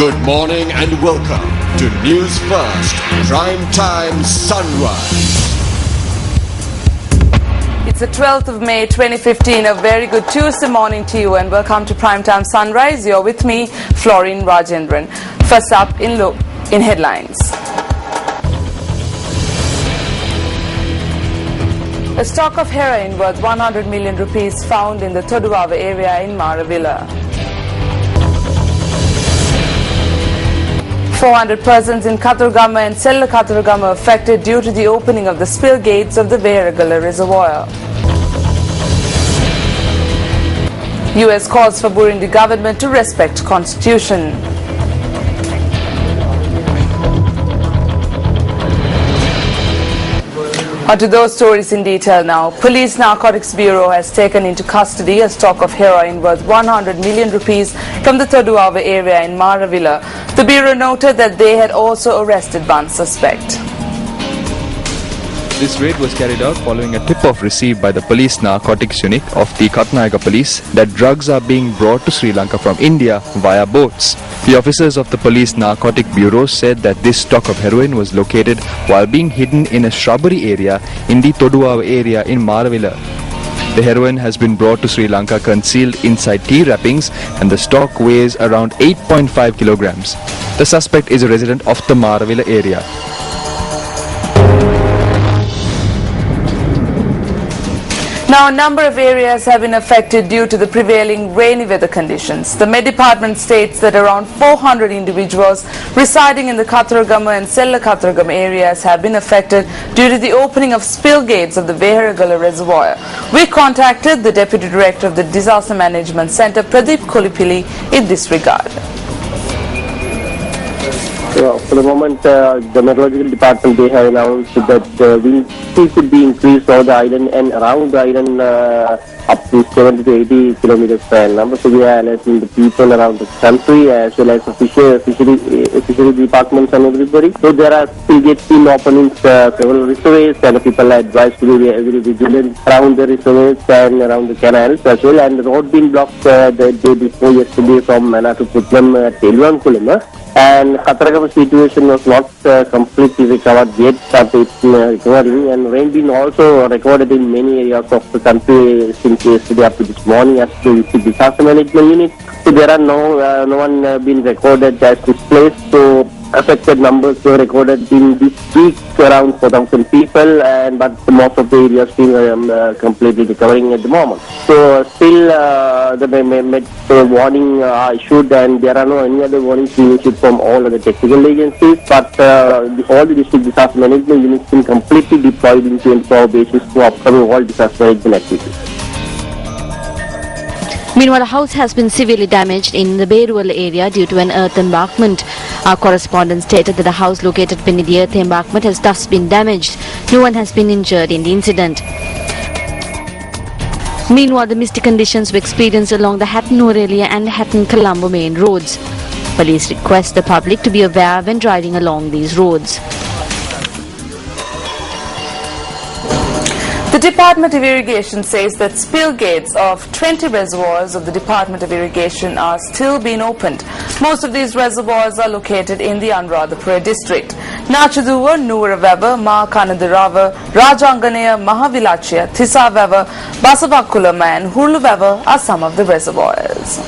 Good morning and welcome to News First Primetime Sunrise. It's the 12th of May 2015, a very good Tuesday morning to you and welcome to Primetime Sunrise. You're with me, Florine Rajendran. First up in headlines. A stock of heroin worth 100 million rupees found in the Toduava area in Maravilla. 400 persons in Kathurgama and Sella Kathurgama affected due to the opening of the spill gates of the Veeragala reservoir. US calls for Burundi government to respect constitution. On to those stories in detail now. Police Narcotics Bureau has taken into custody a stock of heroin worth 100 million rupees from the Toduava area in Maravilla. The Bureau noted that they had also arrested one suspect. This raid was carried out following a tip-off received by the Police Narcotics Unit of the Katnayaka Police that drugs are being brought to Sri Lanka from India via boats. The officers of the Police Narcotic Bureau said that this stock of heroin was located while being hidden in a shrubbery area in the Toduava area in Maravilla. The heroin has been brought to Sri Lanka concealed inside tea wrappings and the stock weighs around 8.5 kilograms. The suspect is a resident of the Maravilla area. Now, a number of areas have been affected due to the prevailing rainy weather conditions. The Met Department states that around 400 individuals residing in the Kathurgama and Sella Kathurgama areas have been affected due to the opening of spill gates of the Veeragala reservoir. We contacted the Deputy Director of the Disaster Management Centre, Pradeep Kolipilli, in this regard. For the moment, the Meteorological Department, they have announced that wind speed could be increased over the island and around the island up to 70 to 80 kilometers per annum. So we are alerting the people around the country as well as the fishery departments and everybody. So there are still gates still opening several reservoirs and people are advised to be very vigilant around the reservoirs and around the canals as well. And the road being blocked the day before yesterday from Mana to Putlam at Telvan Kulama. And Kathurgama situation was not completely recovered yet, but it's recovering. And rain been also recorded in many areas of the country since yesterday up to this morning as to the disaster management unit. So there are no one been recorded as displaced. So affected numbers were recorded in this week around 4,000 people, but most of the areas being completely recovering at the moment. So still the warning issued, and there are no any other warnings being issued from all other technical agencies, but all the district disaster management units been completely deployed in 24-hour basis to upcoming all disaster management activities. Meanwhile, a house has been severely damaged in the Berual area due to an earth embankment. Our correspondent stated that the house located beneath the earth embankment has thus been damaged. No one has been injured in the incident. Meanwhile, the misty conditions were experienced along the Hatton-Orelia and Hatton-Colombo main roads. Police request the public to be aware when driving along these roads. The Department of Irrigation says that spill gates of 20 reservoirs of the Department of Irrigation are still being opened. Most of these reservoirs are located in the Anuradhapura district. Nachaduva, Nuvaravava, Mahakanadurava, Rajanganaya, Mahavilachya, Thisavava, Basavakulama and Hurluvava are some of the reservoirs.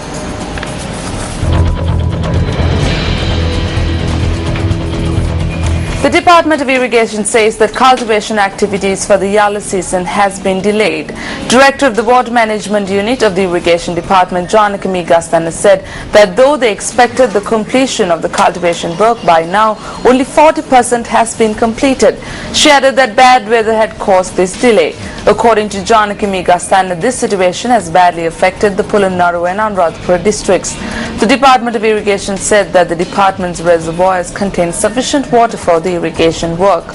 The Department of Irrigation says that cultivation activities for the Yala season has been delayed. Director of the Water Management Unit of the Irrigation Department, Janakami Gastana, said that though they expected the completion of the cultivation work by now, only 40% has been completed. She added that bad weather had caused this delay. According to Janakami Gastana, this situation has badly affected the Polonnaruwa and Anuradhapura districts. The Department of Irrigation said that the department's reservoirs contain sufficient water for the irrigation work.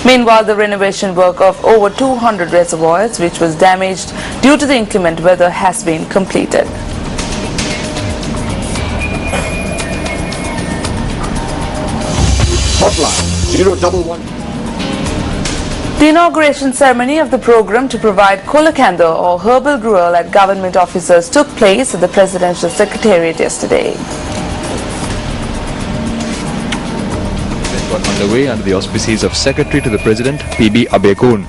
Meanwhile, the renovation work of over 200 reservoirs, which was damaged due to the inclement weather, has been completed. Hotline 011. The inauguration ceremony of the program to provide kolakanda or herbal gruel at government offices took place at the Presidential Secretariat yesterday. got underway under the auspices of Secretary to the President P.B. Abekun.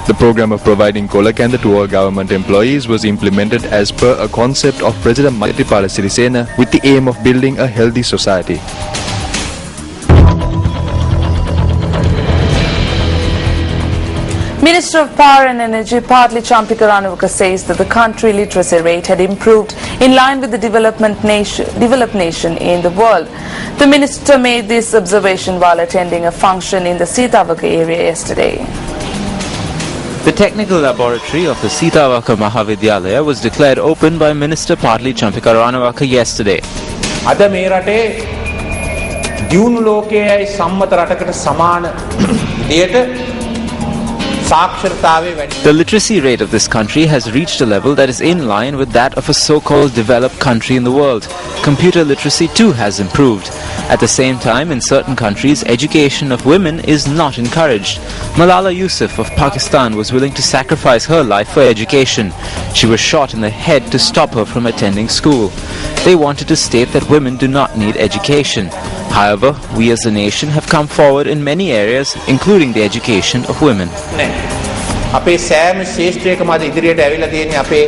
The program of providing Kolakanda to all government employees was implemented as per a concept of President Maithripala Sirisena with the aim of building a healthy society. Minister of Power and Energy Partly Champika Ranawaka says that the country literacy rate had improved in line with the developed nation in the world. The minister made this observation while attending a function in the Sitawaka area yesterday. The technical laboratory of the Sitawaka Mahavidyalaya was declared open by Minister Partly Champika Ranawaka yesterday. අද මේ රටේ දියුණු ලෝකයේ සම්මත රටකට සමාන විදියට The literacy rate of this country has reached a level that is in line with that of a so-called developed country in the world. Computer literacy too has improved. At the same time, in certain countries, education of women is not encouraged. Malala Yousaf of Pakistan was willing to sacrifice her life for education. She was shot in the head to stop her from attending school. They wanted to state that women do not need education. However, we as a nation have come forward in many areas, including the education of women. අපේ සෑම ශේෂ්ත්‍රයකම අද ඉදිරියට ඇවිල්ලා තියෙන්නේ අපේ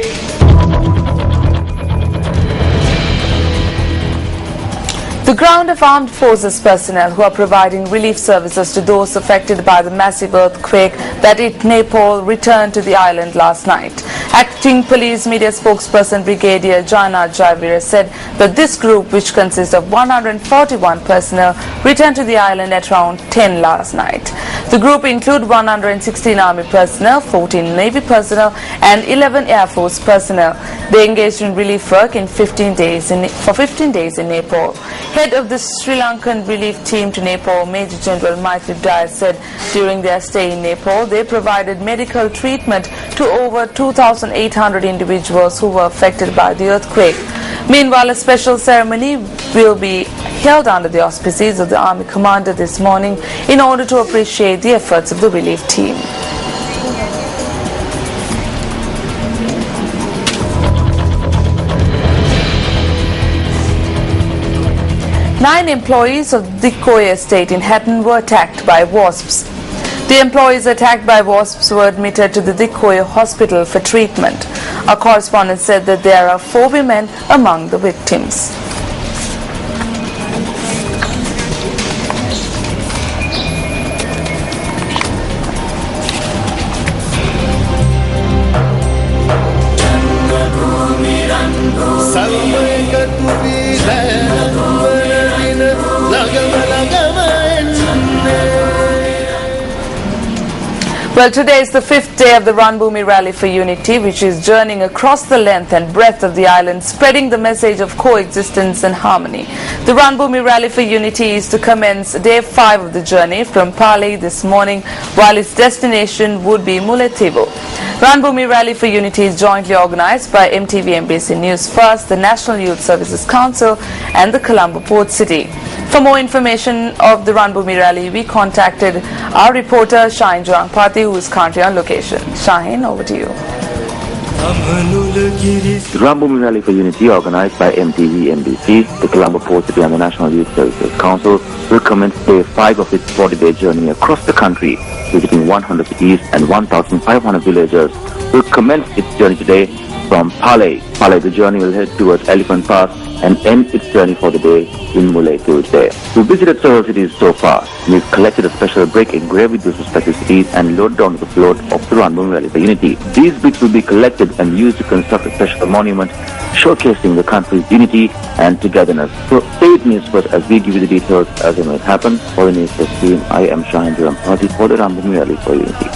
The ground of armed forces personnel who are providing relief services to those affected by the massive earthquake that hit Nepal returned to the island last night. Acting police media spokesperson Brigadier Jana Javira said that this group, which consists of 141 personnel, returned to the island at around 10 last night. The group include 116 Army personnel, 14 Navy personnel and 11 Air Force personnel. They engaged in relief work for 15 days in Nepal. Head of the Sri Lankan relief team to Nepal, Major General Maitri Daya, said during their stay in Nepal, they provided medical treatment to over 2,800 individuals who were affected by the earthquake. Meanwhile, a special ceremony will be held under the auspices of the Army Commander this morning in order to appreciate the efforts of the relief team. Nine employees of the Dikkoy estate in Hatton were attacked by wasps. The employees attacked by wasps were admitted to the Dikkoy hospital for treatment. Our correspondent said that there are 4 women among the victims. Well, today is the 5th day of the Ranbhoomi Rally for Unity, which is journeying across the length and breadth of the island, spreading the message of coexistence and harmony. The Ranbhoomi Rally for Unity is to commence day 5 of the journey from Pali this morning, while its destination would be Mullaitivu. Ranbhoomi Rally for Unity is jointly organized by MTV MBC Newsfirst, the National Youth Services Council and the Colombo Port City. For more information of the Ranbhoomi Rally, we contacted our reporter Shaheen Jurangpati, who is currently on location. Shaheen, over to you. The Ranbhoomi Rally for Unity, organized by MTV MBC, the Colombo Port City and the National Youth Services Council, will commence day 5 of its 40-day journey across the country, visiting 100 cities and 1,500 villagers. Will commence its journey today from Pale. The journey will head towards Elephant Pass and end its journey for the day in Mullaitivu today. We've visited several cities so far. We've collected a special brick engraved with those respective cities and loaded onto the float of the Ranbhoomi Rally for Unity. These bricks will be collected and used to construct a special monument showcasing the country's unity and togetherness. So stay with Newsfirst as we give you the details as they might happen. For the Newsfirst team, I am Shaheen Jurangpati for the Ranbhoomi Rally for Unity.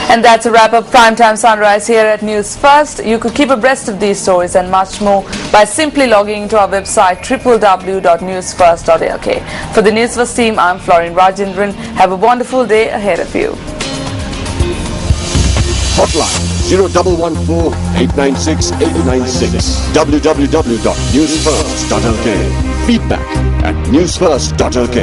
And that's a wrap up Primetime Sunrise here at Newsfirst. You could keep abreast of these stories and much more by simply logging into our website www.newsfirst.lk. For the Newsfirst team, I'm Florin Rajendran. Have a wonderful day ahead of you. Hotline 0114 896 896. www.newsfirst.lk. Feedback at newsfirst.lk.